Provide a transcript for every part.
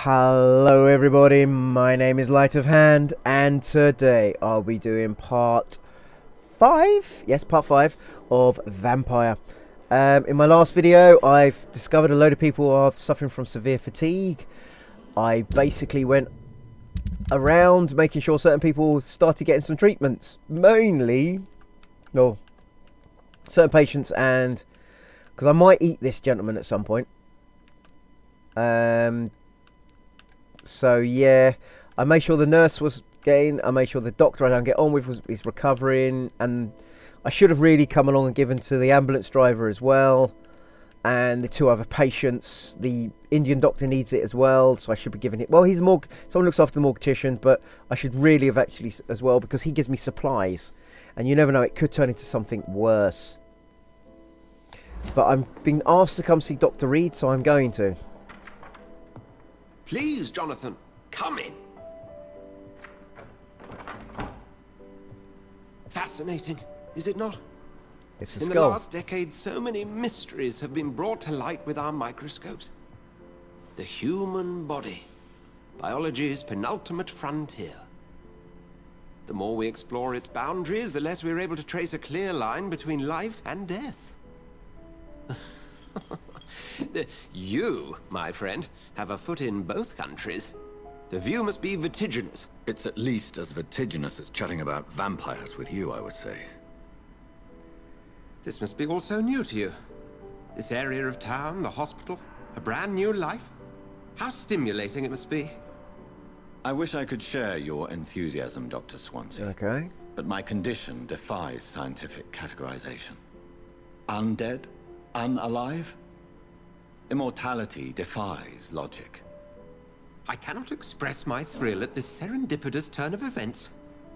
Hello everybody, my name is Light of Hand, and today I'll be doing part 5, yes, part 5 of Vampire. In my last video, I've discovered a load of people are suffering from severe fatigue. I basically went around making sure certain people started getting some treatments, mainly, well, certain patients, and because I might eat this gentleman at some point. So yeah, I made sure the nurse was getting, I made sure the doctor I don't get on with is recovering, and I should have really come along and given to the ambulance driver as well, and the 2 other patients. The Indian doctor needs it as well, so I should be giving it. Well, he's a someone looks after the mortician, but I should really have actually as well, because he gives me supplies, and you never know, it could turn into something worse. But I'm being asked to come see Dr. Reed, so I'm going to. Please, Jonathan, come in. Fascinating, is it not? It's a skull. In the last decade, so many mysteries have been brought to light with our microscopes. The human body, biology's penultimate frontier. The more we explore its boundaries, the less we're able to trace a clear line between life and death. You, my friend, have a foot in both countries. The view must be vertiginous. It's at least as vertiginous as chatting about vampires with you, I would say. This must be all so new to you. This area of town, the hospital, a brand new life. How stimulating it must be. I wish I could share your enthusiasm, Dr. Swansea. Okay. But my condition defies scientific categorization. Undead? Unalive? Immortality defies logic. I cannot express my thrill at this serendipitous turn of events.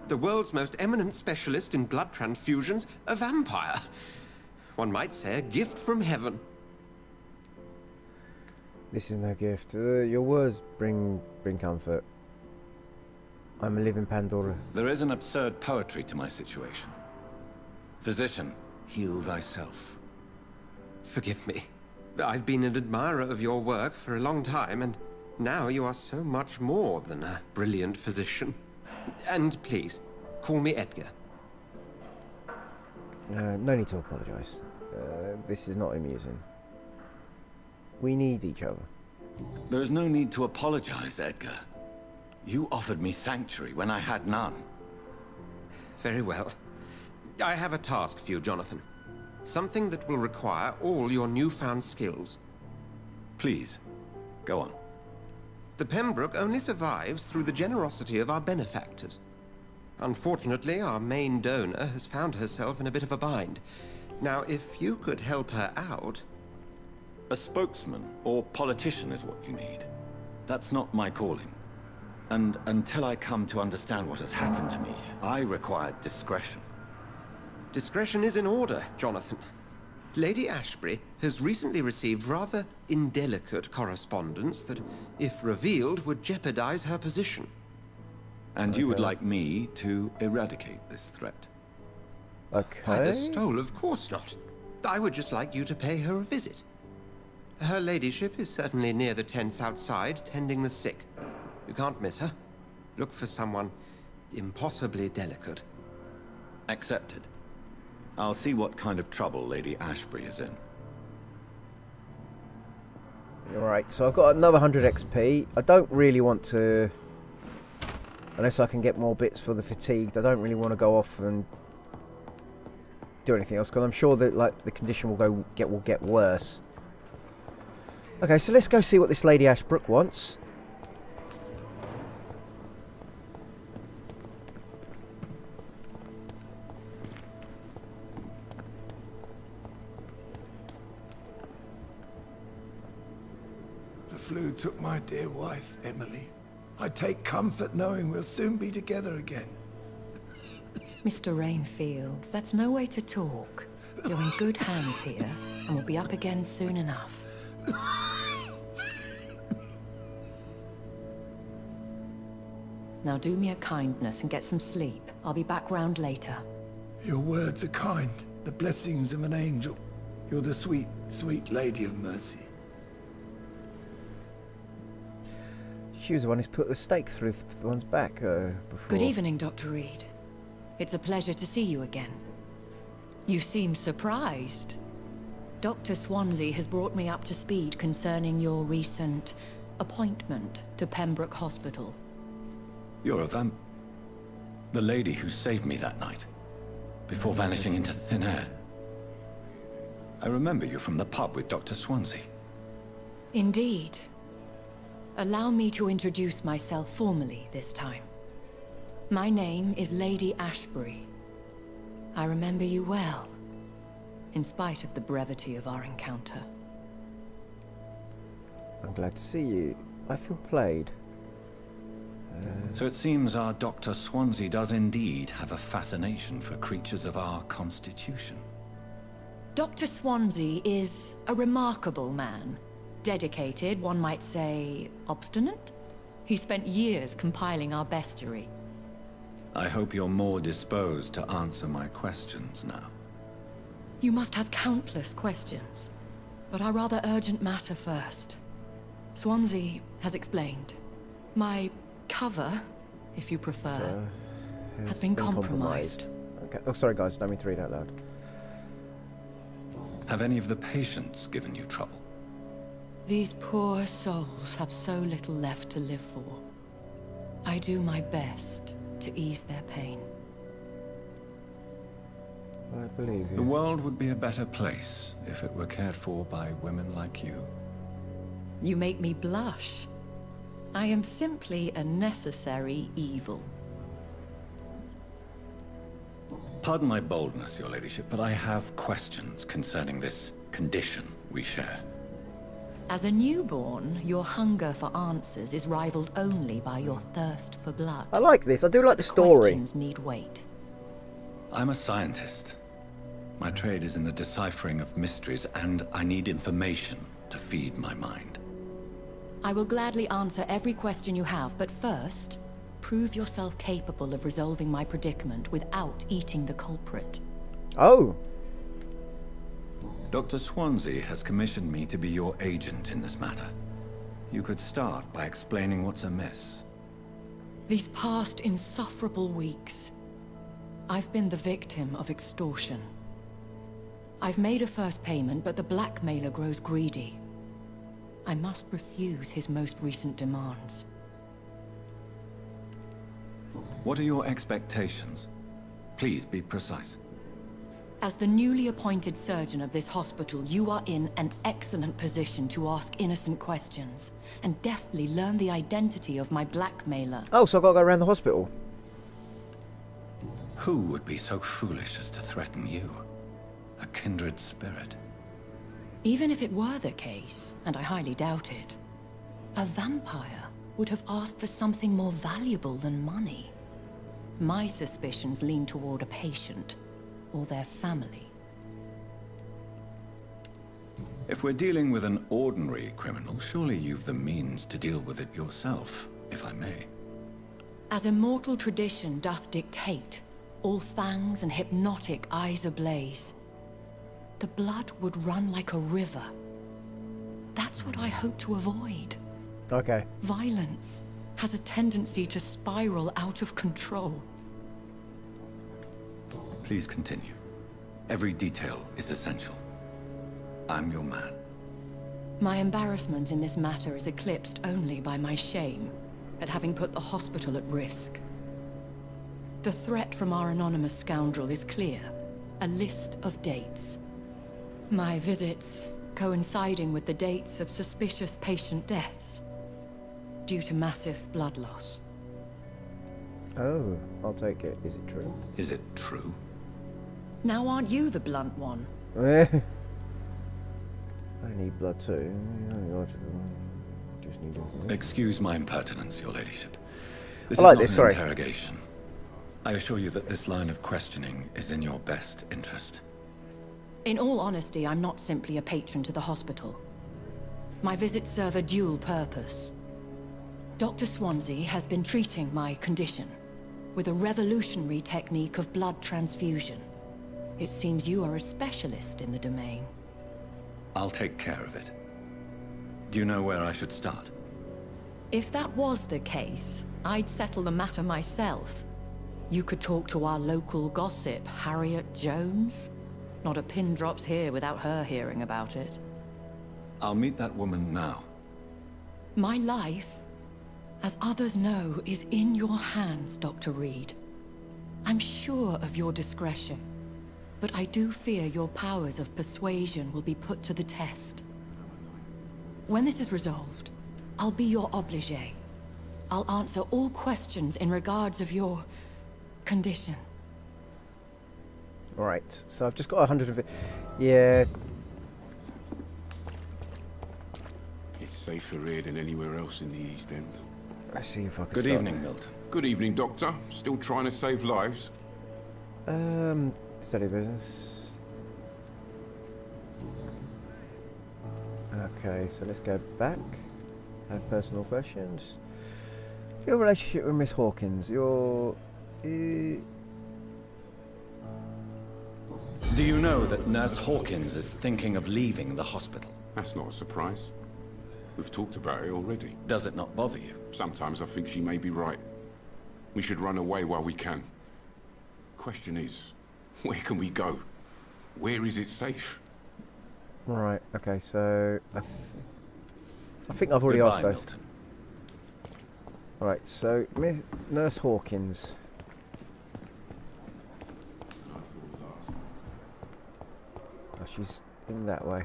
The world's most eminent specialist in blood transfusions, a vampire. One might say a gift from heaven. This is no gift. Your words bring comfort. I'm a living Pandora. There is an absurd poetry to my situation. Physician, heal thyself. Forgive me. I've been an admirer of your work for a long time, and now you are so much more than a brilliant physician. And please, call me Edgar. No need to apologise. This is not amusing. We need each other. There is no need to apologise, Edgar. You offered me sanctuary when I had none. Very well. I have a task for you, Jonathan. Something that will require all your newfound skills. Please, go on. The Pembroke only survives through the generosity of our benefactors. Unfortunately, our main donor has found herself in a bit of a bind. Now, if you could help her out... A spokesman or politician is what you need. That's not my calling. And until I come to understand what has happened to me, I require discretion. Discretion is in order, Jonathan. Lady Ashbury has recently received rather indelicate correspondence that, if revealed, would jeopardize her position. And you would like me to eradicate this threat? Okay. By the stole, of course not. I would just like you to pay her a visit. Her ladyship is certainly near the tents outside, tending the sick. You can't miss her. Look for someone impossibly delicate. Accepted. I'll see what kind of trouble Lady Ashbury is in. Alright, so I've got another 100 XP. I don't really want to... Unless I can get more bits for the fatigued, I don't really want to go off and do anything else, because I'm sure that like the condition will get worse. Okay, so let's go see what this Lady Ashbrook wants. The flu took my dear wife, Emily. I take comfort knowing we'll soon be together again. Mr. Rainfield, that's no way to talk. You're in good hands here, and we'll be up again soon enough. Now do me a kindness and get some sleep. I'll be back round later. Your words are kind, the blessings of an angel. You're the sweet, sweet Lady of Mercy. She was the one who's put the stake through the one's back before. Good evening, Dr. Reed. It's a pleasure to see you again. You seem surprised. Dr. Swansea has brought me up to speed concerning your recent appointment to Pembroke Hospital. You're a the lady who saved me that night, before vanishing into thin air. I remember you from the pub with Dr. Swansea. Indeed. Allow me to introduce myself formally this time. My name is Lady Ashbury. I remember you well, in spite of the brevity of our encounter. I'm glad to see you. I feel played. So it seems our Dr. Swansea does indeed have a fascination for creatures of our constitution. Dr. Swansea is a remarkable man. Dedicated, one might say, obstinate? He spent years compiling our bestiary. I hope you're more disposed to answer my questions now. You must have countless questions, but our rather urgent matter first. Swansea has explained. My cover, if you prefer, has been compromised. Okay. Oh, sorry guys, don't mean to read out loud. Have any of the patients given you trouble? These poor souls have so little left to live for. I do my best to ease their pain. I believe The you. world would be a better place if it were cared for by women like you. You make me blush. I am simply a necessary evil. Pardon my boldness, your ladyship, but I have questions concerning this condition we share. As a newborn, your hunger for answers is rivaled only by your thirst for blood. I like this. I do like the story. Questions need wait. I'm a scientist. My trade is in the deciphering of mysteries, and I need information to feed my mind. I will gladly answer every question you have, but first, prove yourself capable of resolving my predicament without eating the culprit. Oh, Dr. Swansea has commissioned me to be your agent in this matter. You could start by explaining what's amiss. These past insufferable weeks, I've been the victim of extortion. I've made a first payment, but the blackmailer grows greedy. I must refuse his most recent demands. What are your expectations? Please be precise. As the newly appointed surgeon of this hospital, you are in an excellent position to ask innocent questions and deftly learn the identity of my blackmailer. oh, so I've got to go around the hospital. Who would be so foolish as to threaten you? A kindred spirit. Even if it were the case, and I highly doubt it, a vampire would have asked for something more valuable than money. My suspicions lean toward a patient or their family. If we're dealing with an ordinary criminal, surely you've the means to deal with it yourself, if I may. As immortal tradition doth dictate, all fangs and hypnotic eyes ablaze, the blood would run like a river. That's what I hope to avoid. Okay. Violence has a tendency to spiral out of control. Please continue. Every detail is essential. I'm your man. My embarrassment in this matter is eclipsed only by my shame at having put the hospital at risk. The threat from our anonymous scoundrel is clear. A list of dates. My visits coinciding with the dates of suspicious patient deaths due to massive blood loss. Oh, I'll take it. Is it true? Is it true? Now aren't you the blunt one? I need blood too. Just need it. Excuse my impertinence, your ladyship. This I like is not this, an sorry. interrogation. I assure you that this line of questioning is in your best interest. In all honesty, I'm not simply a patron to the hospital. My visits serve a dual purpose. Dr. Swansea has been treating my condition with a revolutionary technique of blood transfusion. It seems you are a specialist in the domain. I'll take care of it. Do you know where I should start? If that was the case, I'd settle the matter myself. You could talk to our local gossip, Harriet Jones. Not a pin drops here without her hearing about it. I'll meet that woman now. My life, as others know, is in your hands, Dr. Reed. I'm sure of your discretion, but I do fear your powers of persuasion will be put to the test. When this is resolved, I'll be your obligé. I'll answer all questions in regards of your condition. Right, so I've just got 150. Yeah. It's safer here than anywhere else in the East End. Let's see if I can Good start. evening, Milton. Good evening, Doctor. Still trying to save lives? Steady business. Okay, so let's go back. Have personal questions. Your relationship with Miss Hawkins. Your... Do you know that Nurse Hawkins is thinking of leaving the hospital? That's not a surprise. We've talked about it already. Does it not bother you? Sometimes I think she may be right. We should run away while we can. Question is, where can we go? Where is it safe? Right, okay, so... I think I've already asked Goodbye, those. Milton. Right, so Nurse Hawkins. Oh, she's in that way.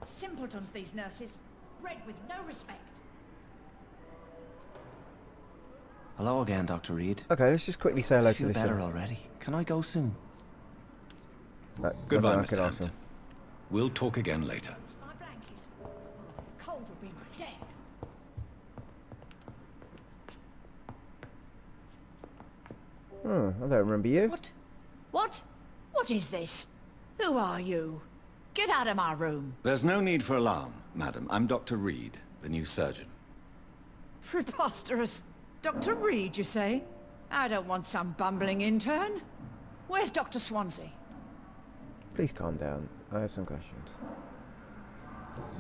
Simpletons, these nurses. Bred with no respect. Hello again, Dr. Reed. Okay, let's just quickly say hello I to feel this better one. already. Can I go soon? Right, Goodbye, I Mr. can ask Hampton. him. We'll talk again later. My blanket. The cold will be my death. I don't remember you. What? What? What is this? Who are you? Get out of my room. There's no need for alarm, madam. I'm Dr. Reed, the new surgeon. Preposterous. Dr. Reed, you say? I don't want some bumbling intern. Where's Dr. Swansea? Please calm down. I have some questions.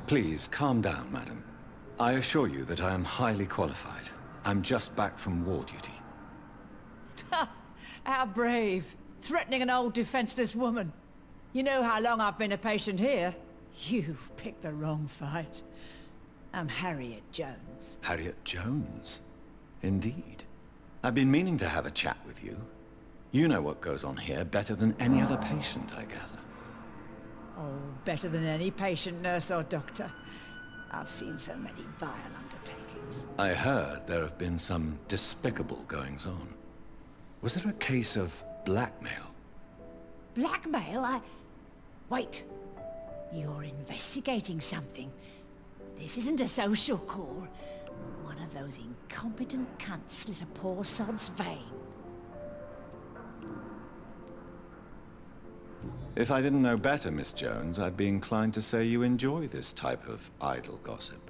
Please, calm down, madam. I assure you that I am highly qualified. I'm just back from war duty. How brave. Threatening an old defenseless woman. You know how long I've been a patient here? You've picked the wrong fight. I'm Harriet Jones. Harriet Jones? Indeed. I've been meaning to have a chat with you. You know what goes on here better than any other patient, I gather. Oh, better than any patient, nurse or doctor. I've seen so many vile undertakings. I heard there have been some despicable goings-on. Was there a case of blackmail? Blackmail? Wait. You're investigating something. This isn't a social call. One of those incompetent cunts slit a poor sod's vein. If I didn't know better, Miss Jones, I'd be inclined to say you enjoy this type of idle gossip.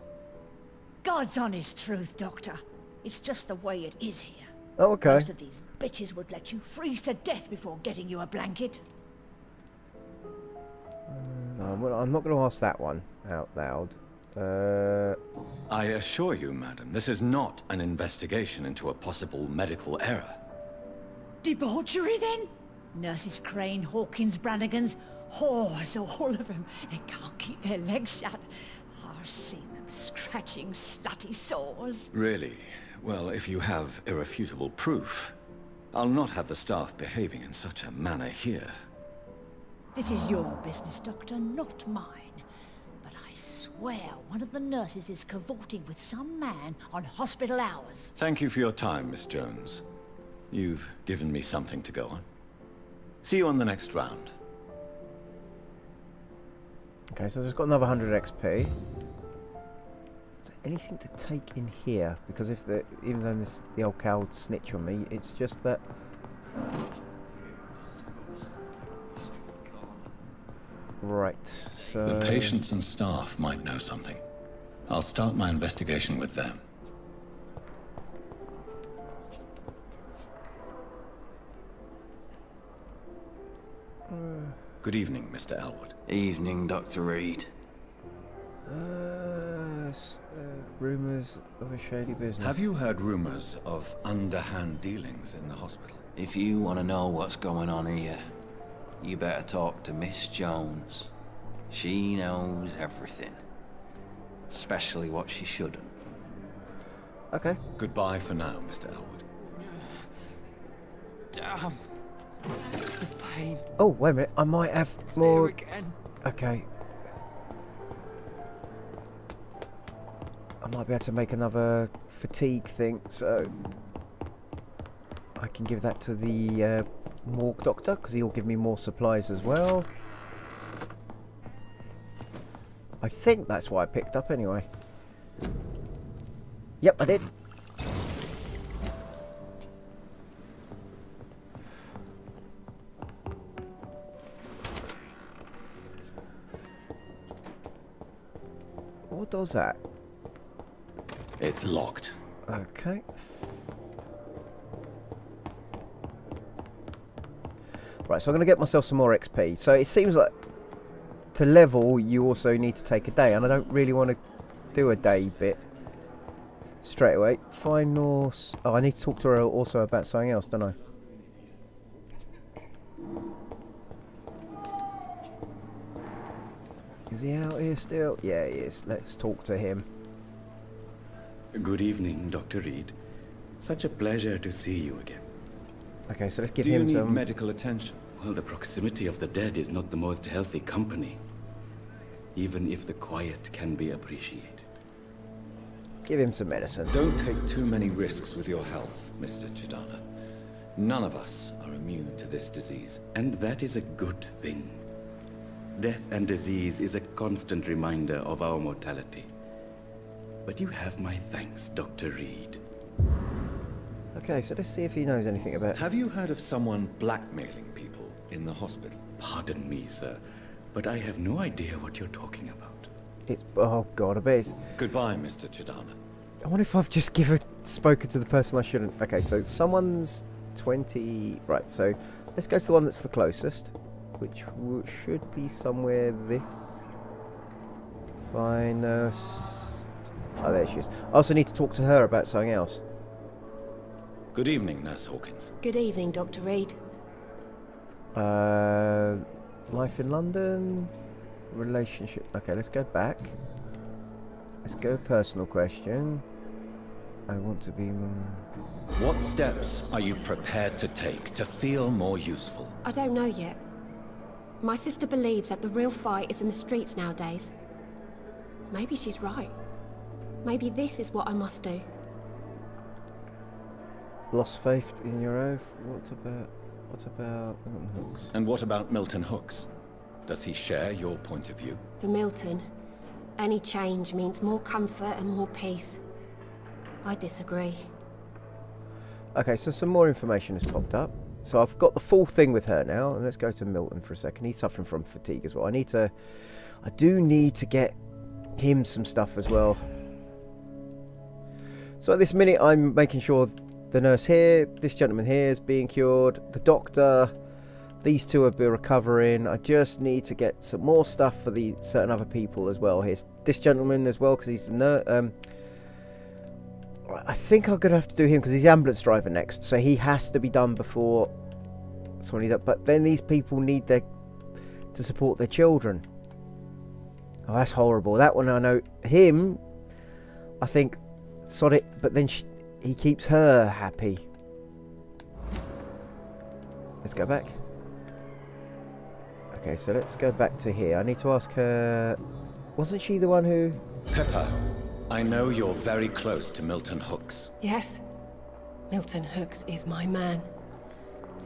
God's honest truth, Doctor. It's just the way it is here. Oh, okay. Most of these bitches would let you freeze to death before getting you a blanket. No, well, I'm not going to ask that one out loud. I assure you, madam, this is not an investigation into a possible medical error. Debauchery, then? Nurses Crane, Hawkins, Brannigans, whores, all of them. They can't keep their legs shut. I've seen them scratching slutty sores. Really? Well, if you have irrefutable proof, I'll not have the staff behaving in such a manner here. This is your business, Doctor, not mine. But I swear one of the nurses is cavorting with some man on hospital hours. Thank you for your time, Miss Jones. You've given me something to go on. See you on the next round. Okay, so I've just got another 100 XP. Is there anything to take in here? Because if even though the old cow would snitch on me, it's just that... Right, so... The patients and staff might know something. I'll start my investigation with them. Good evening, Mr. Elwood. Evening, Dr. Reed. Rumours of a shady business. Have you heard rumors of underhand dealings in the hospital? If you want to know what's going on here, you better talk to Miss Jones. She knows everything. Especially what she shouldn't. Okay. Goodbye for now, Mr. Elwood. Damn. The pain. Oh, wait a minute. I might have more. Again. Okay. I might be able to make another fatigue thing, so I can give that to the morgue doctor, because he'll give me more supplies as well. I think that's what I picked up anyway. Yep, I did. What does that? It's locked. Okay. Right, so I'm going to get myself some more XP. So it seems like to level, you also need to take a day, and I don't really want to do a day bit straight away. Find Norse. Oh, I need to talk to her also about something else, don't I? Is he out here still? Yeah, he is. Let's talk to him. Good evening, Dr. Reed. Such a pleasure to see you again. Okay, so let's give Do you him need some medical attention? Well, the proximity of the dead is not the most healthy company, even if the quiet can be appreciated. Give him some medicine. Don't take too many risks with your health, Mr. Chidana. None of us are immune to this disease. And that is a good thing. Death and disease is a constant reminder of our mortality. But you have my thanks, Dr. Reed. Okay, so let's see if he knows anything about... Have you heard of someone blackmailing people in the hospital? Pardon me, sir, but I have no idea what you're talking about. It's... Oh, God, I bet it's... Goodbye, Mr. Chidana. I wonder if I've just spoken to the person I shouldn't. Okay, so someone's 20... Right, so let's go to the one that's the closest, which should be somewhere this... Fine, nurse... Oh, there she is. I also need to talk to her about something else. Good evening, Nurse Hawkins. Good evening, Dr. Reed. Life in London... Relationship... Okay, let's go back. Let's go personal question. I want to be... What steps are you prepared to take to feel more useful? I don't know yet. My sister believes that the real fight is in the streets nowadays. Maybe she's right. Maybe this is what I must do. Lost faith in your oath? What about Milton Hooks? And what about Milton Hooks? Does he share your point of view? For Milton, any change means more comfort and more peace. I disagree. Okay, so some more information has popped up. So I've got the full thing with her now. And let's go to Milton for a second. He's suffering from fatigue as well. I do need to get him some stuff as well. So at this minute, I'm making sure the nurse here, this gentleman here is being cured. The doctor, these two have been recovering. I just need to get some more stuff for the certain other people as well. Here's this gentleman as well, because he's a nurse. I think I'm going to have to do him because he's the ambulance driver next. So he has to be done before someone does. But then these people need to support their children. Oh, that's horrible. That one I know. Him, I think, sod it. But then he keeps her happy. Let's go back. Okay, so let's go back to here. I need to ask her... Wasn't she the one who... Pepper, I know you're very close to Milton Hooks. Yes, Milton Hooks is my man.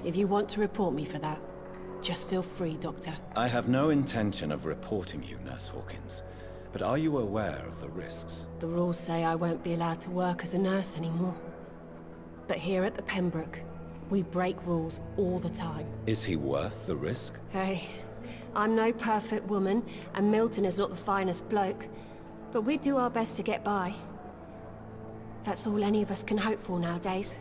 If you want to report me for that, just feel free, Doctor. I have no intention of reporting you, Nurse Hawkins. But are you aware of the risks? The rules say I won't be allowed to work as a nurse anymore. But here at the Pembroke, we break rules all the time. Is he worth the risk? Hey, I'm no perfect woman, and Milton is not the finest bloke. But we do our best to get by. That's all any of us can hope for nowadays.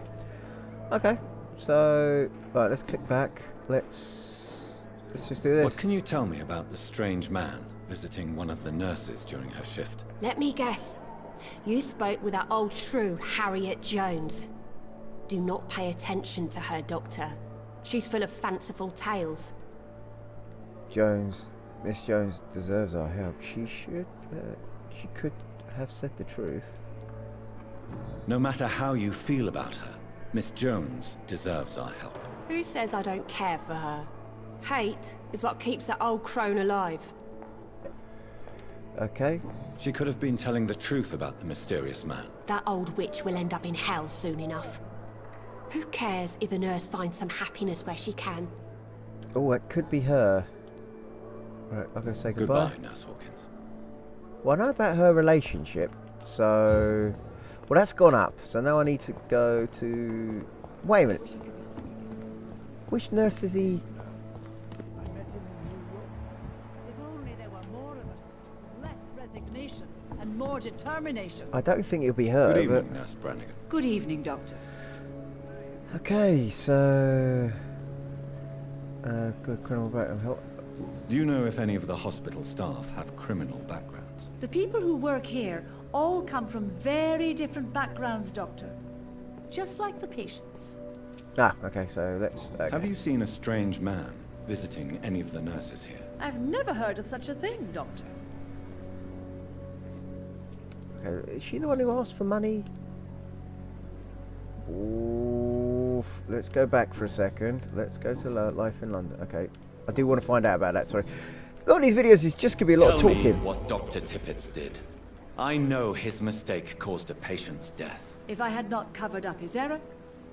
Okay, so... Right, let's click back. Let's just do this. What can you tell me about the strange man visiting one of the nurses during her shift. Let me guess. You spoke with that old shrew, Harriet Jones. Do not pay attention to her, Doctor. She's full of fanciful tales. Miss Jones deserves our help. She could have said the truth. No matter how you feel about her, Miss Jones deserves our help. Who says I don't care for her? Hate is what keeps that old crone alive. Okay. She could have been telling the truth about the mysterious man. That old witch will end up in hell soon enough. Who cares if a nurse finds some happiness where she can? Oh, it could be her. Right, I'm going to say goodbye. Goodbye, Nurse Hawkins. Well, I know about her relationship, so... Well, that's gone up, so now I need to go to... Wait a minute. Which nurse is he... And more determination. I don't think it'll be her. Good evening, but... Nurse Brannigan. Good evening, Doctor. Okay, so... good criminal background help. Do you know if any of the hospital staff have criminal backgrounds? The people who work here all come from very different backgrounds, Doctor. Just like the patients. Ah, okay, so let's... Okay. Have you seen a strange man visiting any of the nurses here? I've never heard of such a thing, Doctor. Okay, is she the one who asked for money? Oof. Let's go back for a second. Let's go to Life in London. Okay, I do want to find out about that, sorry. A lot of these videos is just going to be a lot of talking. Tell me what Dr. Tippett did. I know his mistake caused a patient's death. If I had not covered up his error,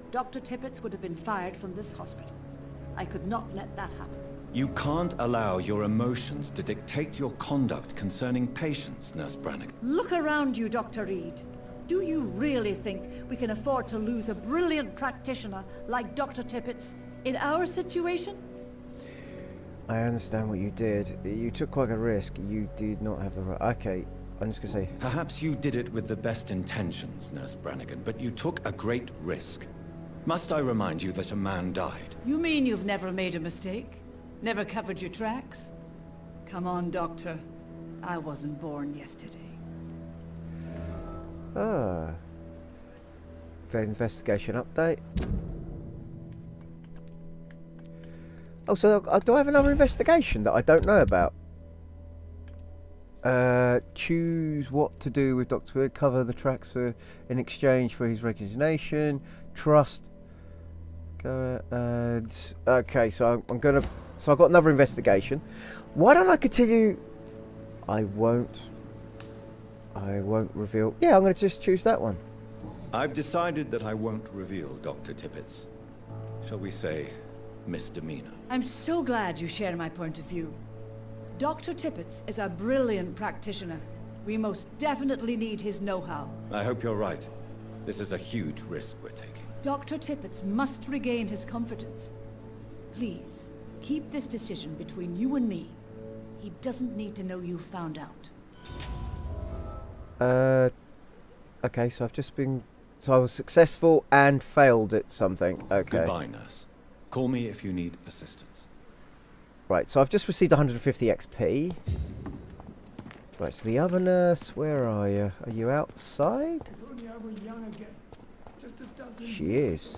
Dr. Tippett would have been fired from this hospital. I could not let that happen. You can't allow your emotions to dictate your conduct concerning patients, Nurse Brannigan. Look around you, Dr. Reed. Do you really think we can afford to lose a brilliant practitioner like Dr. Tippett's in our situation? I understand what you did. You took quite a risk. You did not have the right... Okay, I'm just going to say... Perhaps you did it with the best intentions, Nurse Brannigan, but you took a great risk. Must I remind you that a man died? You mean you've never made a mistake? Never covered your tracks? Come on, Doctor. I wasn't born yesterday. Ah. The investigation update. Oh, so do I have another investigation that I don't know about? Choose what to do with Dr. Wood. Cover the tracks in exchange for his resignation. Trust. Go and... Okay, so I'm gonna... So I've got another investigation. Why don't I continue? I won't reveal. Yeah, I'm going to just choose that one. I've decided that I won't reveal Dr. Tippett's, shall we say, misdemeanor. I'm so glad you share my point of view. Dr. Tippett's is a brilliant practitioner. We most definitely need his know-how. I hope you're right. This is a huge risk we're taking. Dr. Tippett's must regain his confidence. Please. Keep this decision between you and me. He doesn't need to know you found out. Okay, so I've just been... So I was successful and failed at something. Okay. Goodbye, nurse. Call me if you need assistance. Right, so I've just received 150 XP. Right, so the other nurse, where are you? Are you outside? If only I were young again. Just a dozen She is.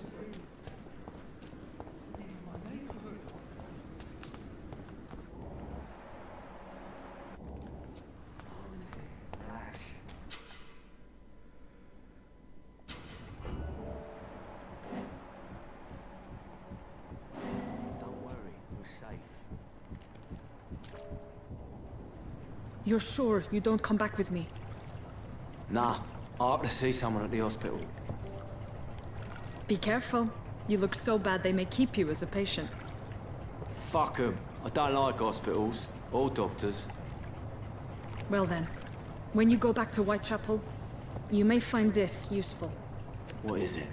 You're sure you don't come back with me? Nah, I have to see someone at the hospital. Be careful. You look so bad they may keep you as a patient. Fuck 'em. I don't like hospitals. Or doctors. Well then, when you go back to Whitechapel, you may find this useful. What is it?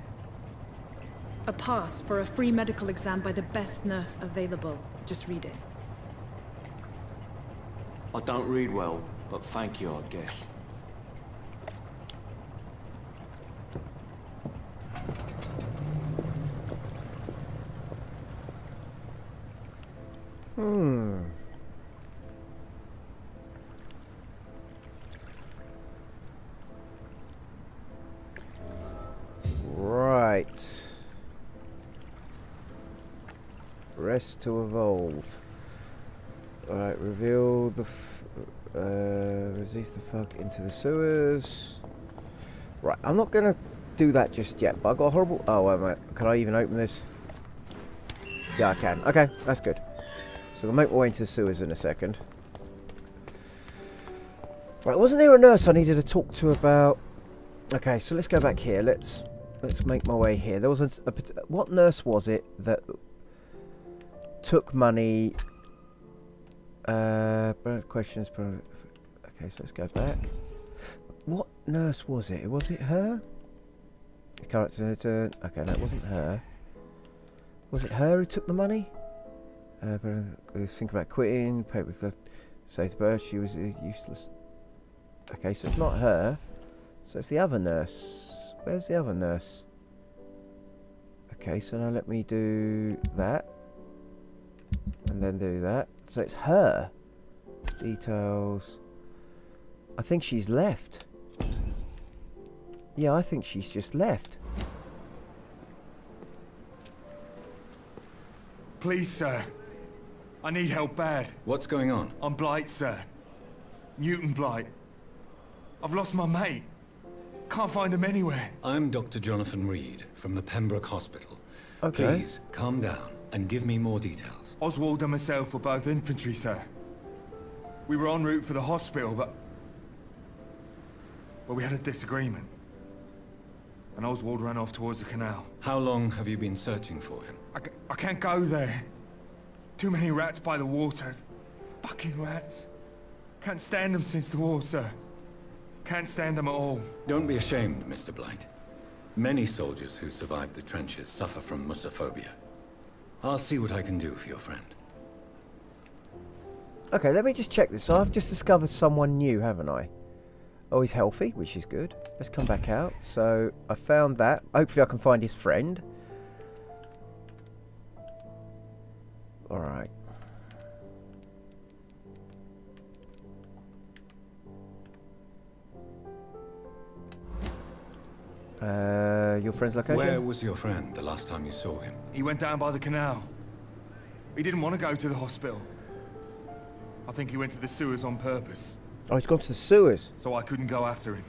A pass for a free medical exam by the best nurse available. Just read it. I don't read well, but thank you, I guess. Press to evolve. Alright, reveal the... release the fuck into the sewers. Right, I'm not going to do that just yet, but I've got a horrible... Oh, wait a minute. Can I even open this? Yeah, I can. Okay, that's good. So we'll make my way into the sewers in a second. Right, wasn't there a nurse I needed to talk to about... Okay, so let's go back here. Let's make my way here. There was what nurse was it that took money... questions... Okay, so let's go back. What nurse was it? Was it her? Character... Okay, no, it wasn't her. Was it her who took the money? Think about quitting. Paper say to birth. She was useless. Okay, so it's not her. So it's the other nurse. Where's the other nurse? Okay, so now let me do that. And then do that. So it's her. Details. I think she's left. Yeah, I think she's just left. Please, sir. I need help bad. What's going on? I'm Blight, sir. Newton Blight. I've lost my mate. Can't find him anywhere. I'm Dr. Jonathan Reed from the Pembroke Hospital. Okay. Please, calm down and give me more details. Oswald and myself were both infantry, sir. We were en route for the hospital, but we had a disagreement. And Oswald ran off towards the canal. How long have you been searching for him? I can't go there. Too many rats by the water. Fucking rats. Can't stand them since the war, sir. Can't stand them at all. Don't be ashamed, Mr. Blight. Many soldiers who survived the trenches suffer from musophobia. I'll see what I can do for your friend. Okay, let me just check this. So I've just discovered someone new, haven't I? Oh, he's healthy, which is good. Let's come back out. So I found that. Hopefully I can find his friend. Alright. Your friend's location? Where was your friend the last time you saw him? He went down by the canal. He didn't want to go to the hospital. I think he went to the sewers on purpose. Oh, he's gone to the sewers. So I couldn't go after him.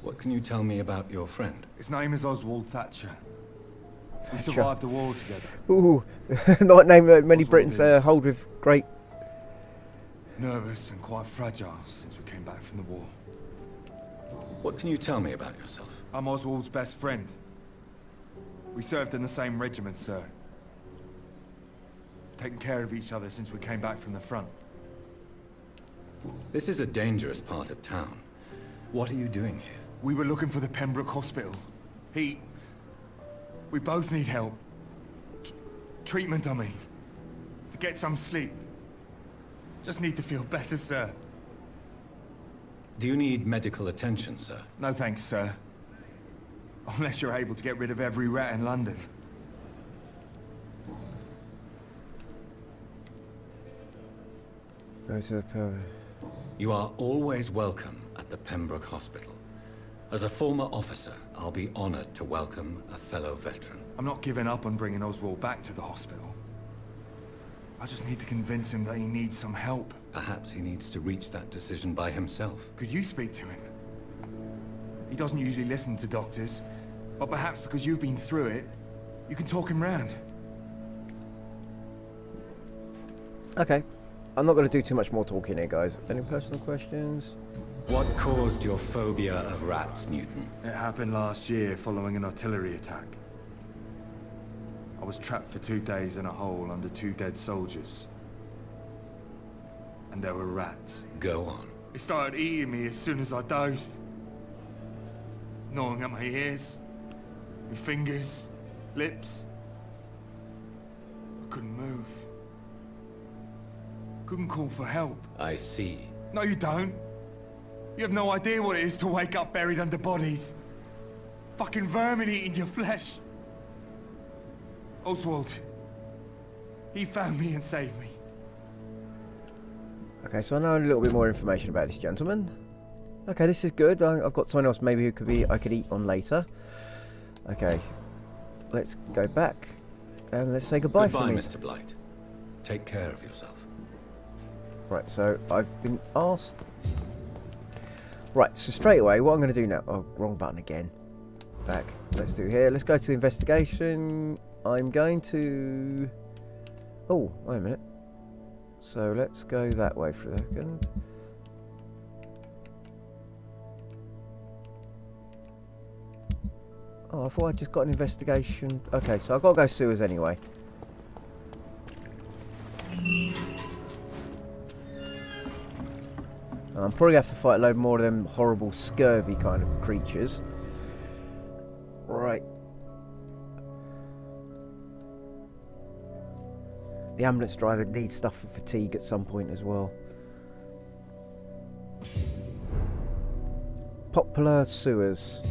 What can you tell me about your friend? His name is Oswald Thatcher. We survived the war together. Ooh, not a name that many Oswald Britons hold with great... Nervous and quite fragile since we came back from the war. What can you tell me about yourself? I'm Oswald's best friend. We served in the same regiment, sir. We've taken care of each other since we came back from the front. This is a dangerous part of town. What are you doing here? We were looking for the Pembroke Hospital. We both need help. Treatment, I mean. To get some sleep. Just need to feel better, sir. Do you need medical attention, sir? No thanks, sir. Unless you're able to get rid of every rat in London. Go to the pill. You are always welcome at the Pembroke Hospital. As a former officer, I'll be honored to welcome a fellow veteran. I'm not giving up on bringing Oswald back to the hospital. I just need to convince him that he needs some help. Perhaps he needs to reach that decision by himself. Could you speak to him? He doesn't usually listen to doctors, but perhaps because you've been through it, you can talk him round. Okay. I'm not going to do too much more talking here, guys. Any personal questions? What caused your phobia of rats, Newton? It happened last year following an artillery attack. I was trapped for 2 days in a hole under 2 dead soldiers. And there were rats. Go on. They started eating me as soon as I dozed. Gnawing at my ears, my fingers, lips. I couldn't move. Couldn't call for help. I see. No, you don't. You have no idea what it is to wake up buried under bodies. Fucking vermin eating your flesh. Oswald. He found me and saved me. Okay, so I know a little bit more information about this gentleman. Okay, this is good. I've got someone else maybe who I could eat on later. Okay, let's go back. And let's say goodbye, Goodbye, for me. Mr. Blight. Take care of yourself. Right, so I've been asked... Right, so straight away, what I'm going to do now... Oh, wrong button again. Back. Let's do here. Let's go to the investigation. I'm going to... Oh, wait a minute. So let's go that way for a second. Oh, I thought I just got an investigation. Okay, so I've got to go sewers anyway. I'm probably going to have to fight a load more of them horrible scurvy kind of creatures. Right. The ambulance driver needs stuff for fatigue at some point as well. Popular sewers.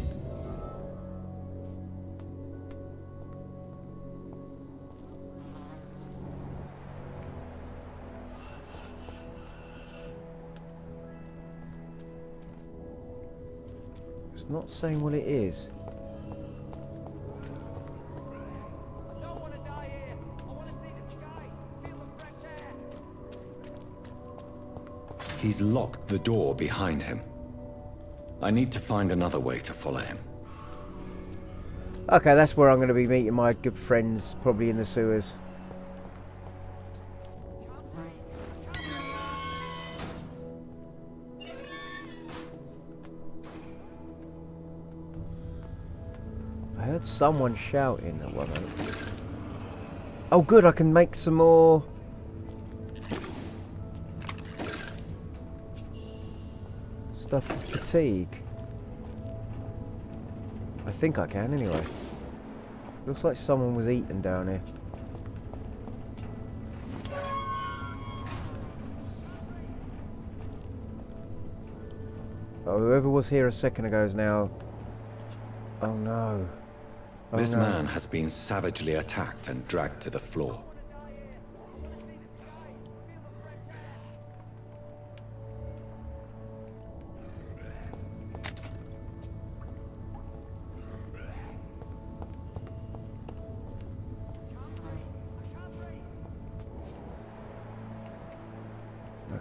It's not saying what it is. He's locked the door behind him. I need to find another way to follow him. Okay, that's where I'm going to be meeting my good friends, probably in the sewers. I heard someone shouting at one moment. Oh good, I can make some more... stuff for fatigue. I think I can anyway. Looks like someone was eating down here. Oh, whoever was here a second ago is now... Oh no. Oh, This no. man has been savagely attacked and dragged to the floor.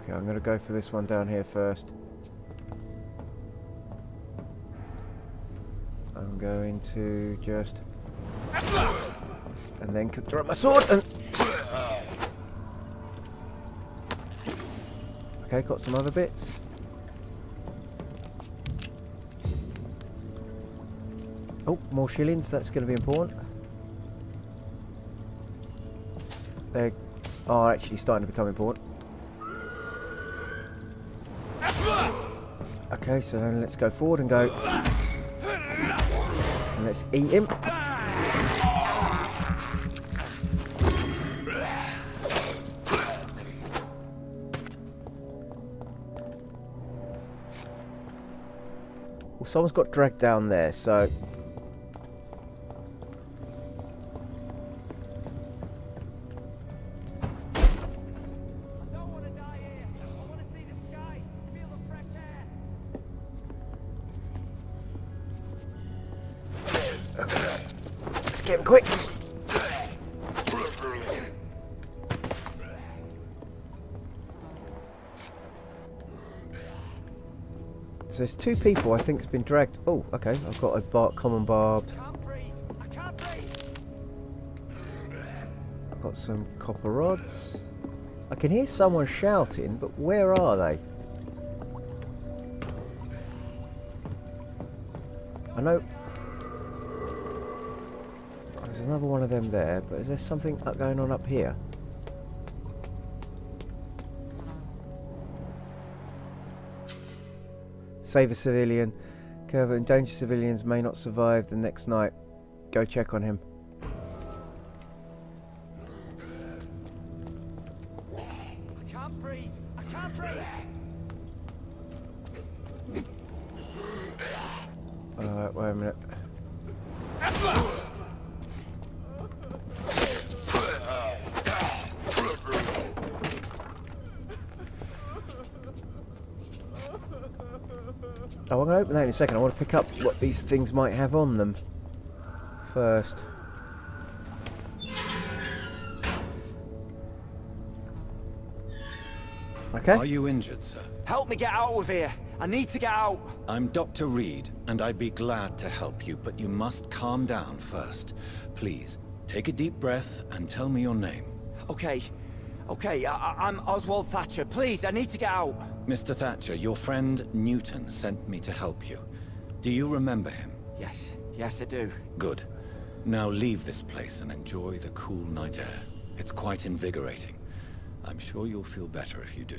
Okay, I'm going to go for this one down here first. I'm going to just... and then throw up my sword and... Okay, got some other bits. Oh, more shillings, that's going to be important. They are actually starting to become important. Okay, so then let's go forward and go. And let's eat him. Well, someone's got dragged down there, so... Let's get him quick. So there's two people I think has been dragged. Oh, okay. I've got a common barbed. I've got some copper rods. I can hear someone shouting, but where are they? I know. There's another one of them there, but is there something going on up here? Save a civilian. Careful, endangered civilians may not survive the next night. Go check on him. I can't breathe. I can't breathe. Wait a minute. Oh, I'm going to open that in a second. I want to pick up what these things might have on them first. Okay. Are you injured, sir? Help me get out of here. I need to get out. I'm Dr. Reed, and I'd be glad to help you, but you must calm down first. Please, take a deep breath and tell me your name. Okay. I'm Oswald Thatcher. Please, I need to get out. Mr. Thatcher, your friend Newton sent me to help you. Do you remember him? Yes, I do. Good. Now leave this place and enjoy the cool night air. It's quite invigorating. I'm sure you'll feel better if you do.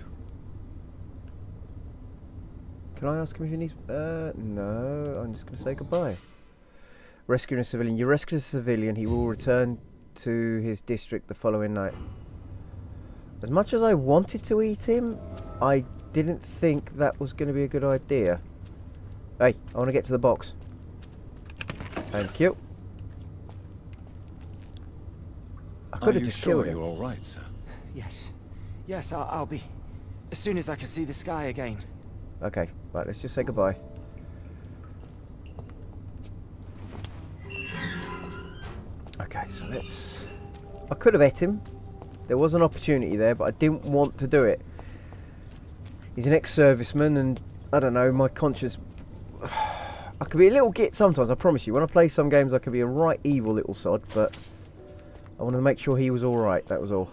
Can I ask him if he needs... no, I'm just going to say goodbye. Rescuing a civilian. You rescue a civilian, he will return to his district the following night. As much as I wanted to eat him, I didn't think that was going to be a good idea. Hey, I want to get to the box. Thank you. I could have just killed him. Are you all right, sir? Yes, I'll be. As soon as I can see the sky again. Okay, right, let's just say goodbye. Okay, so let's... I could have ate him. There was an opportunity there, but I didn't want to do it. He's an ex-serviceman, and I don't know, my conscience... I could be a little git sometimes, I promise you. When I play some games, I could be a right evil little sod, but I wanted to make sure he was alright, that was all.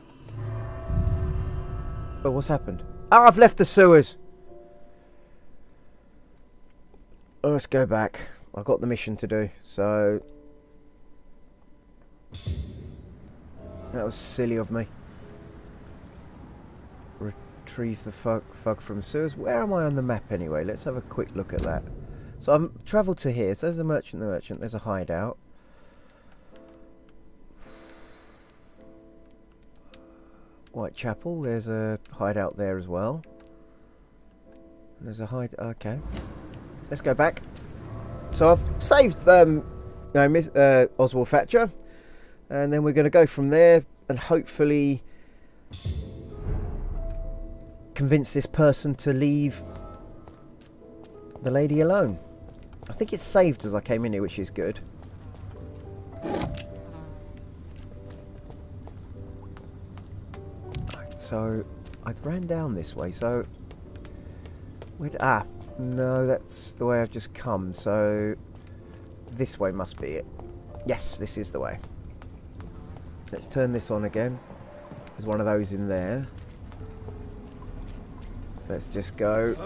But what's happened? Oh, I've left the sewers! Oh, let's go back. I've got the mission to do, so... That was silly of me. Retrieve the fug from sewers. Where am I on the map anyway? Let's have a quick look at that. So I've travelled to here. So there's a merchant, there's a hideout. Whitechapel, there's a hideout there as well. There's a okay. Let's go back. So I've saved Oswald Thatcher. And then we're going to go from there and hopefully convince this person to leave the lady alone. I think it's saved as I came in here, which is good. So I ran down this way, so no, that's the way I've just come, so this way must be it. Yes, this is the way. Let's turn this on again. There's one of those in there. Let's just go.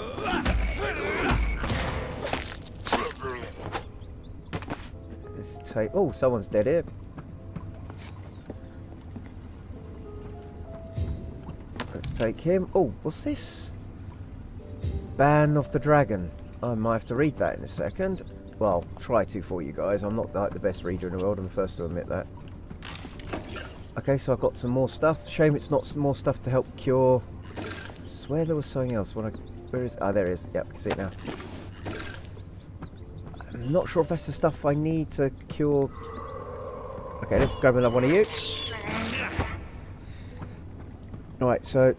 Let's take... Oh, someone's dead here. Let's take him. Oh, what's this? Ban of the Dragon. I might have to read that in a second. Well, try to for you guys. I'm not like the best reader in the world. I'm the first to admit that. Okay, so I've got some more stuff. Shame it's not some more stuff to help cure. I swear there was something else. Where is? Ah, there it is. Yep, I can see it now. I'm not sure if that's the stuff I need to cure. Okay, let's grab another one of you. Alright, so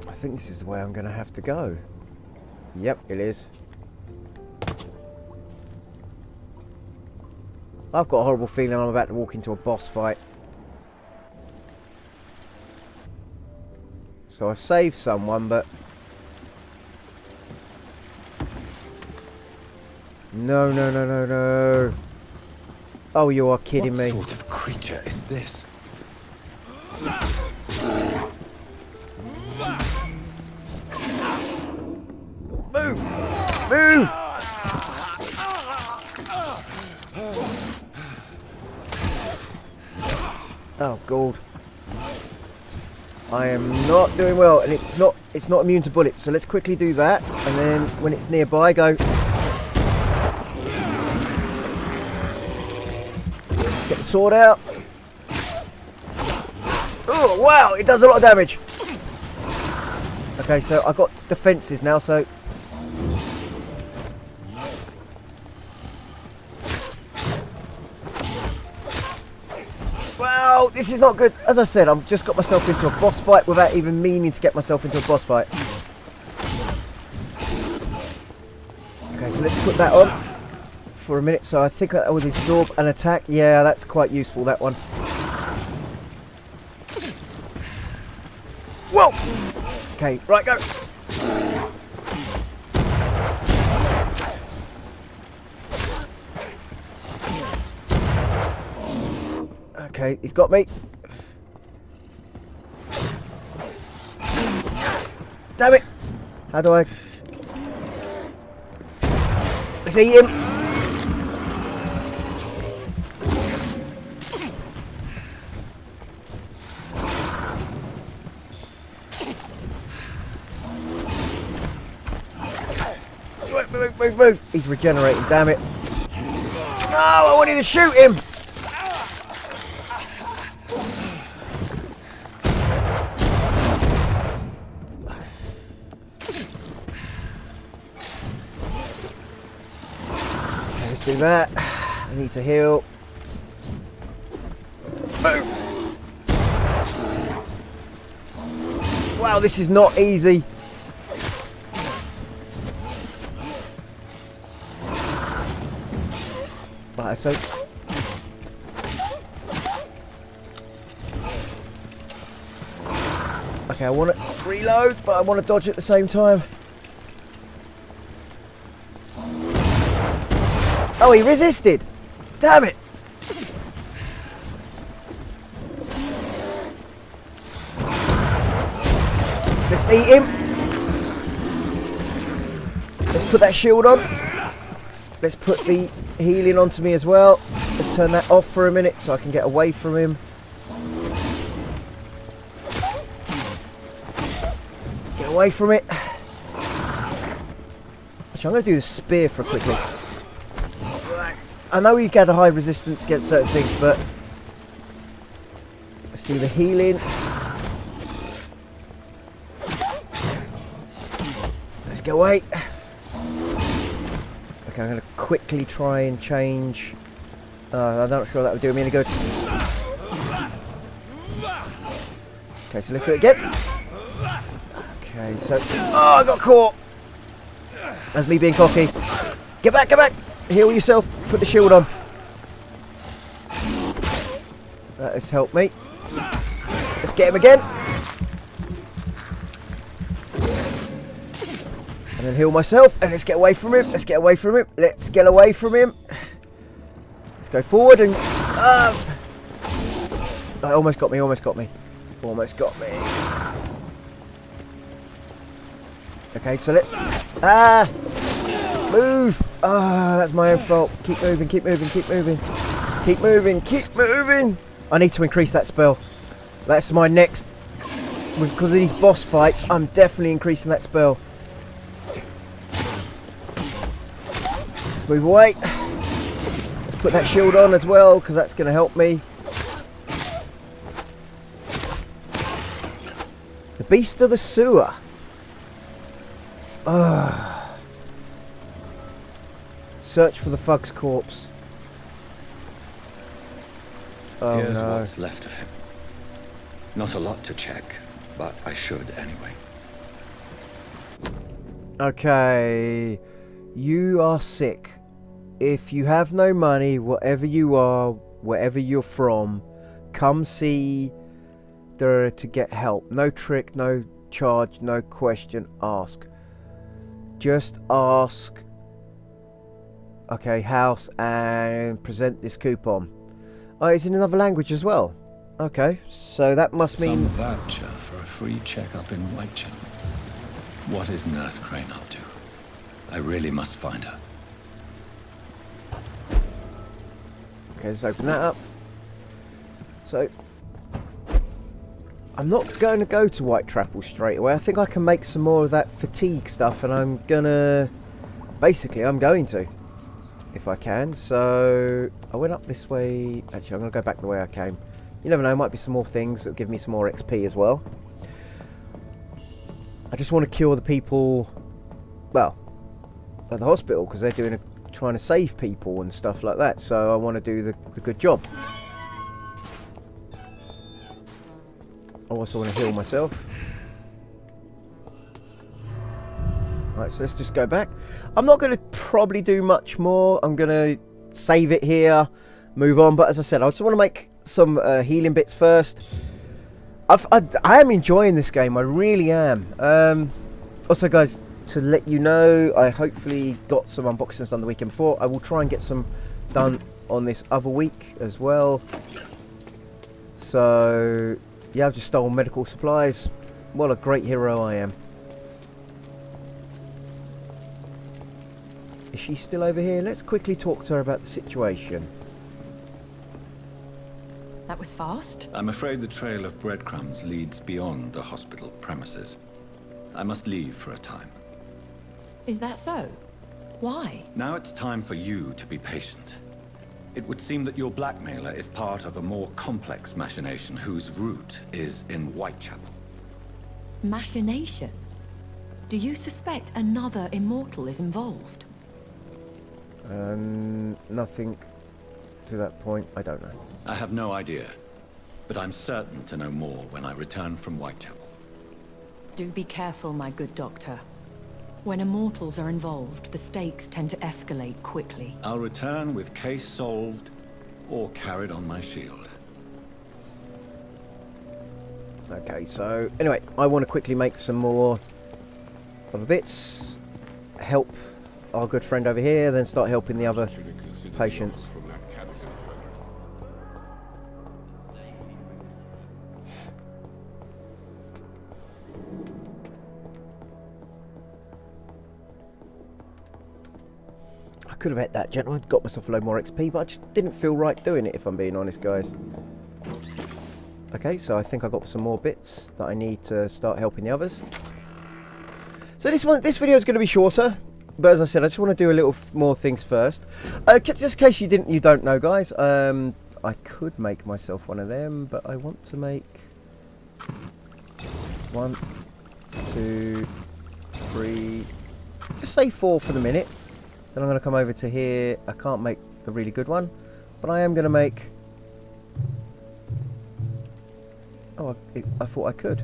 I think this is the way I'm going to have to go. Yep, it is. I've got a horrible feeling I'm about to walk into a boss fight. So I've saved someone, but... No. Oh, you are kidding me. What sort of creature is this? Move! Oh god. I am not doing well, and it's not immune to bullets, so let's quickly do that, and then when it's nearby, go. Get the sword out. Oh wow, it does a lot of damage. Okay, so I've got defences now, so wow, this is not good. As I said, I've just got myself into a boss fight without even meaning to get myself into a boss fight. Okay, so let's put that on for a minute. So I think I would absorb an attack. Yeah, that's quite useful, that one. Whoa! Okay, right, go. Okay, he's got me. Damn it! How do I... Let's eat him. Move. He's regenerating, damn it. No, I wanted to shoot him. Okay, let's do that. I need to heal. Move. Wow, this is not easy. Right, so okay, I want to reload, but I want to dodge at the same time. Oh, he resisted. Damn it. Let's eat him. Let's put that shield on. Let's put the healing onto me as well. Let's turn that off for a minute so I can get away from him. Get away from it. Actually, I'm going to do the spear for quickly. I know you get a high resistance against certain things, but let's do the healing. Let's go away. Okay, I'm going to quickly try and change. I'm not sure that would do me any good. Okay, so let's do it again. Okay, so... Oh, I got caught! That's me being cocky. Get back, get back! Heal yourself. Put the shield on. That has helped me. Let's get him again. And then heal myself. And let's get away from him. Let's get away from him. Let's get away from him. Let's go forward and... almost got me, almost got me. Almost got me. Okay, so let's... Move! Ah, that's my own fault. Keep moving, keep moving, keep moving. Keep moving, keep moving! I need to increase that spell. That's my next... Because of these boss fights, I'm definitely increasing that spell. Let's move away. Let's put that shield on as well, because that's going to help me. The Beast of the Sewer. Search for the Fug's corpse. Oh, Here's no. what's left of him. Not a lot to check, but I should anyway. Okay. You are sick. If you have no money, whatever you are, wherever you're from, come see there to get help. No trick, no charge, no question. Ask. Just ask. Okay, house, and present this coupon. Oh, it's in another language as well. Okay, so that must mean... Some voucher for a free checkup in Whitechapel. What is Nurse Crane up to? I really must find her. Okay, let's open that up. So... I'm not going to go to Whitechapel straight away. I think I can make some more of that fatigue stuff, and I'm gonna... Basically, I'm going to. If I can. So I went up this way. Actually, I'm going to go back the way I came. You never know, there might be some more things that will give me some more XP as well. I just want to cure the people, well, at the hospital, because they're trying to save people and stuff like that. So I want to do the good job. I also want to heal myself. Right, so let's just go back. I'm not going to probably do much more. I'm going to save it here, move on. But as I said, I just want to make some healing bits first. I am enjoying this game. I really am. Also, guys, to let you know, I hopefully got some unboxings done the weekend before. I will try and get some done on this other week as well. So, yeah, I've just stolen medical supplies. What a great hero I am. Is she still over here? Let's quickly talk to her about the situation. That was fast. I'm afraid the trail of breadcrumbs leads beyond the hospital premises. I must leave for a time. Is that so? Why? Now it's time for you to be patient. It would seem that your blackmailer is part of a more complex machination whose root is in Whitechapel. Machination? Do you suspect another immortal is involved? Nothing to that point. I don't know. I have no idea, but I'm certain to know more when I return from Whitechapel. Do be careful, my good doctor. When immortals are involved, the stakes tend to escalate quickly. I'll return with case solved or carried on my shield. Okay, so anyway, I want to quickly make some more other bits, help our good friend over here, then start helping the other patients. I could have hit that gentleman, got myself a load more XP, but I just didn't feel right doing it, if I'm being honest, guys. Okay, so I think I got some more bits that I need to start helping the others. So this video is going to be shorter, but as I said, I just want to do a little more things first. Just in case you don't know, guys, I could make myself one of them, but I want to make 1, 2, 3, just say 4 for the minute. Then I'm going to come over to here. I can't make the really good one, but I am going to make... Oh, I thought I could.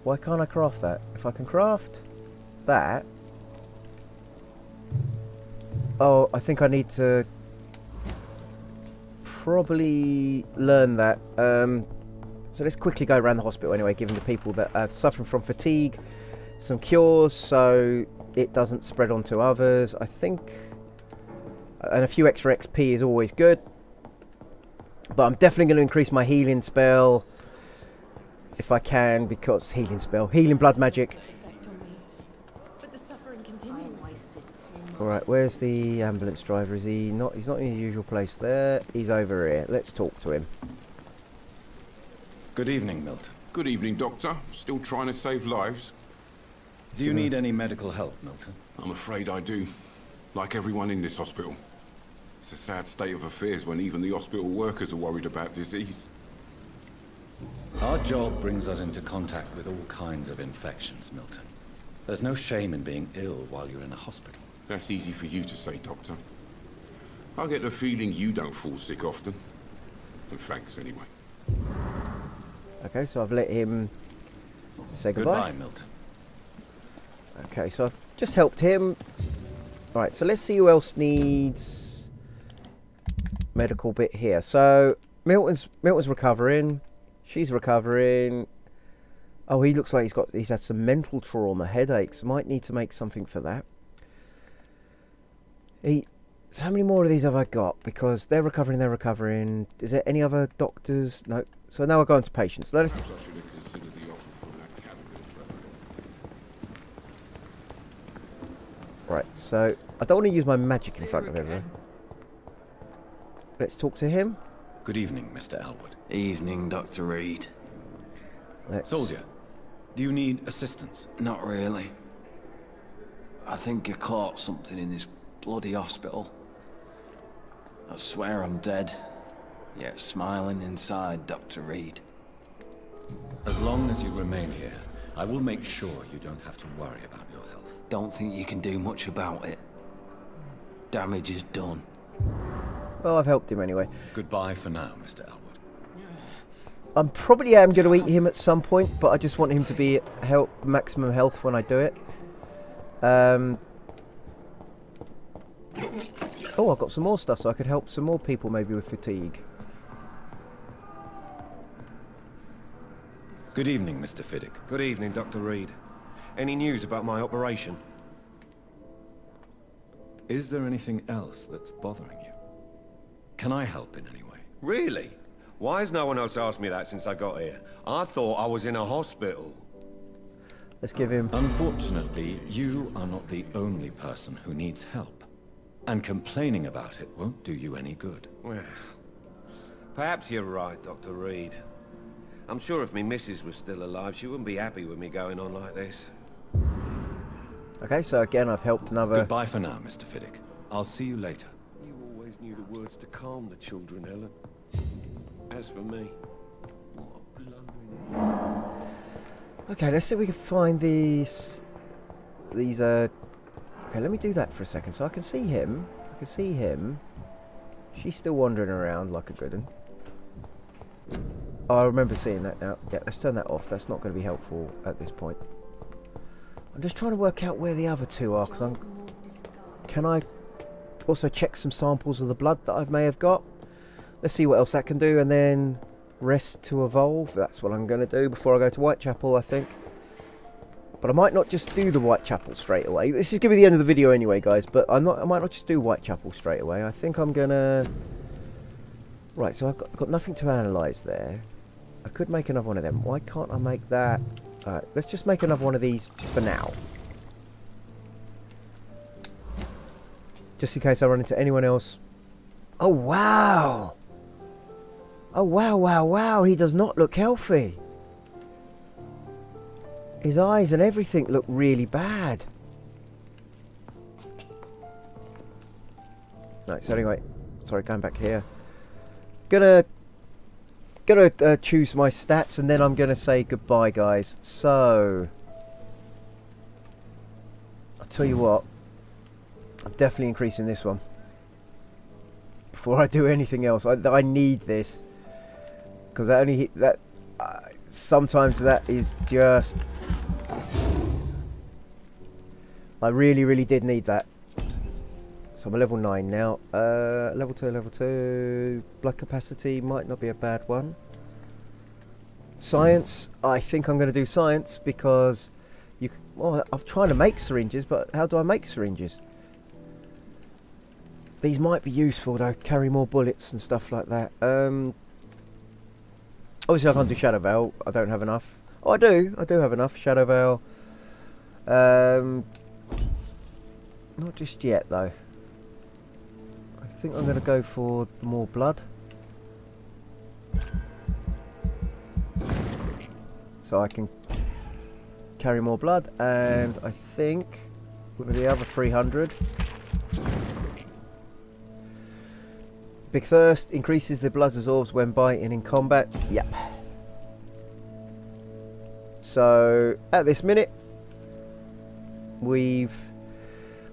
Why can't I craft that? If I can craft that... Oh, I think I need to probably learn that. So let's quickly go around the hospital anyway, giving the people that are suffering from fatigue some cures so it doesn't spread onto others, I think. And a few extra XP is always good. But I'm definitely going to increase my healing spell if I can, because healing blood magic. Alright, where's the ambulance driver? Is he not? He's not in his usual place there. He's over here. Let's talk to him. Good evening, Milton. Good evening, Doctor. Still trying to save lives? Do you need any medical help, Milton? I'm afraid I do. Like everyone in this hospital. It's a sad state of affairs when even the hospital workers are worried about disease. Our job brings us into contact with all kinds of infections, Milton. There's no shame in being ill while you're in a hospital. That's easy for you to say, Doctor. I get the feeling you don't fall sick often. And thanks, anyway. Okay, so I've let him say goodbye. Goodbye, Milton. Okay, so I've just helped him. Alright, so let's see who else needs medical bit here. So Milton's recovering. She's recovering. Oh, he looks like he's had some mental trauma, headaches. Might need to make something for that. So how many more of these have I got? Because they're recovering. Is there any other doctors? No. So now we're going to patients. Let us... Right, so I don't want to use my magic in front of everyone. Let's talk to him. Good evening, Mr. Elwood. Evening, Dr. Reed. Soldier, do you need assistance? Not really. I think I caught something in this bloody hospital. I swear I'm dead, yet smiling inside, Dr. Reed. As long as you remain here, I will make sure you don't have to worry about your health. Don't think you can do much about it. Damage is done. Well, I've helped him anyway. Goodbye for now, Mr. Elwood. I probably am going to eat him at some point, but I just want him to be at maximum health when I do it. Oh, I've got some more stuff, so I could help some more people maybe with fatigue. Good evening, Mr. Fiddick. Good evening, Dr. Reed. Any news about my operation? Is there anything else that's bothering you? Can I help in any way? Really? Why has no one else asked me that since I got here? I thought I was in a hospital. Let's give him... Unfortunately, you are not the only person who needs help. And complaining about it won't do you any good. Well, perhaps you're right, Dr. Reed. I'm sure if me missus was still alive, she wouldn't be happy with me going on like this. Okay, so again, I've helped another... Goodbye for now, Mr. Fiddick. I'll see you later. You always knew the words to calm the children, Helen. As for me, what a blundering... Okay, let's see if we can find these... Okay, let me do that for a second, so I can see him. I can see him. She's still wandering around like a good one. Oh, I remember seeing that now. Yeah, let's turn that off. That's not going to be helpful at this point. I'm just trying to work out where the other two are, because I'm... Can I also check some samples of the blood that I may have got? Let's see what else that can do, and then rest to evolve. That's what I'm going to do before I go to Whitechapel, I think. But I might not just do the Whitechapel straight away. This is going to be the end of the video anyway, guys, but I might not just do Whitechapel straight away. I think I'm going to... Right, so I've got nothing to analyse there. I could make another one of them. Why can't I make that? Alright, let's just make another one of these for now. Just in case I run into anyone else. Oh, wow! Oh, wow, wow, wow. He does not look healthy. His eyes and everything look really bad. Right, so anyway. Sorry, going back here. Gonna choose my stats, and then I'm gonna say goodbye, guys. So I'll tell you what, I'm definitely increasing this one before I do anything else. I need this, because that only hit that. Sometimes that is just... I really did need that. So I'm a level 9 now. Level 2. Blood capacity might not be a bad one. Science. I think I'm going to do science because you. Well, I'm trying to make syringes, but how do I make syringes? These might be useful though. Carry more bullets and stuff like that. Obviously, I can't do Shadow Veil. I don't have enough. Oh, I do. I do have enough Shadow Veil. Not just yet though. I think I'm going to go for more blood. So I can carry more blood, and I think with the other 300. Big Thirst increases the blood absorbs when biting in combat. Yep. So at this minute, we're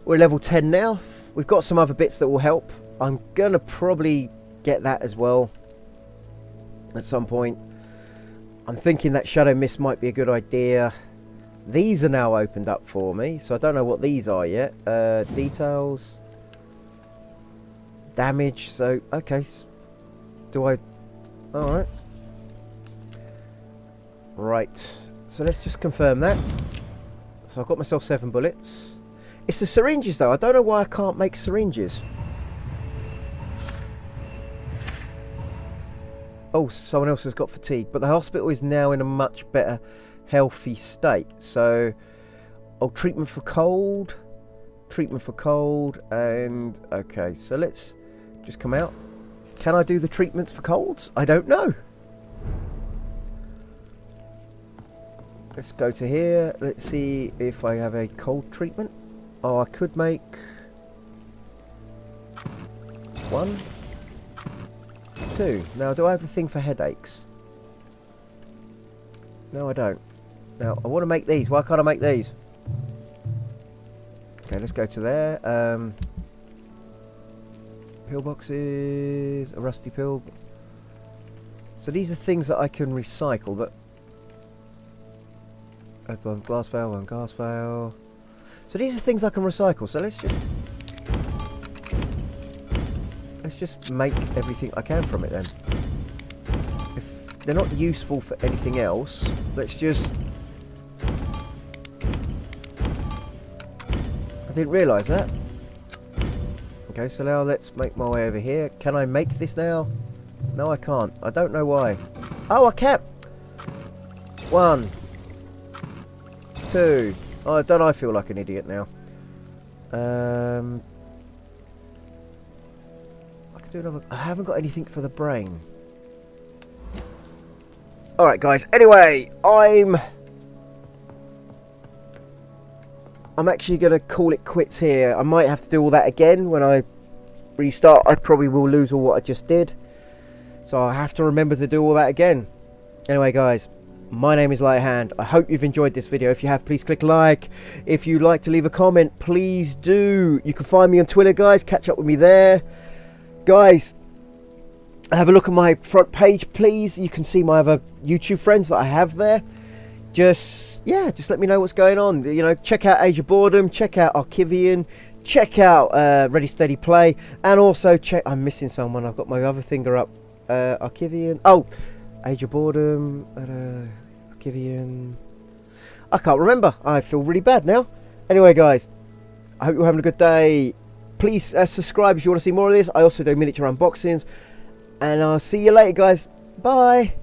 level 10 now. We've got some other bits that will help. I'm going to probably get that as well at some point. I'm thinking that Shadow Mist might be a good idea. These are now opened up for me, so I don't know what these are yet. Details. Damage, so, okay. Do I... Alright. Right. So let's just confirm that. So I've got myself 7 bullets. It's the syringes though. I don't know why I can't make syringes. Oh, someone else has got fatigue. But the hospital is now in a much better, healthy state. So, oh, treatment for cold. Treatment for cold. And, okay, so let's just come out. Can I do the treatments for colds? I don't know. Let's go to here. Let's see if I have a cold treatment. Oh, I could make 1, 2. Now, do I have the thing for headaches? No, I don't. Now, I want to make these. Why can't I make these? Okay, let's go to there. Pillboxes, a rusty pill. So these are things that I can recycle, but... One glass vial, one glass vial. So these are things I can recycle, so let's just make everything I can from it then. If they're not useful for anything else. Let's just... I didn't realise that. Okay, so now let's make my way over here. Can I make this now? No, I can't. I don't know why. Oh, I can! 1, 2. Oh, don't I feel like an idiot now? I could do another... I haven't got anything for the brain. Alright, guys. Anyway, I'm actually going to call it quits here. I might have to do all that again when I restart. I probably will lose all what I just did. So I have to remember to do all that again. Anyway, guys, my name is Lighthand. I hope you've enjoyed this video. If you have, please click like. If you'd like to leave a comment, please do. You can find me on Twitter, guys. Catch up with me there. Guys, have a look at my front page, please. You can see my other YouTube friends that I have there. Just let me know what's going on. You know, check out Age of Boredom, check out Archivian, check out Ready Steady Play, and also check... I'm missing someone. I've got my other finger up. Archivian. Oh, Age of Boredom, Archivian. I can't remember. I feel really bad now. Anyway, guys, I hope you're having a good day. Please subscribe if you want to see more of this. I also do miniature unboxings. And I'll see you later, guys. Bye.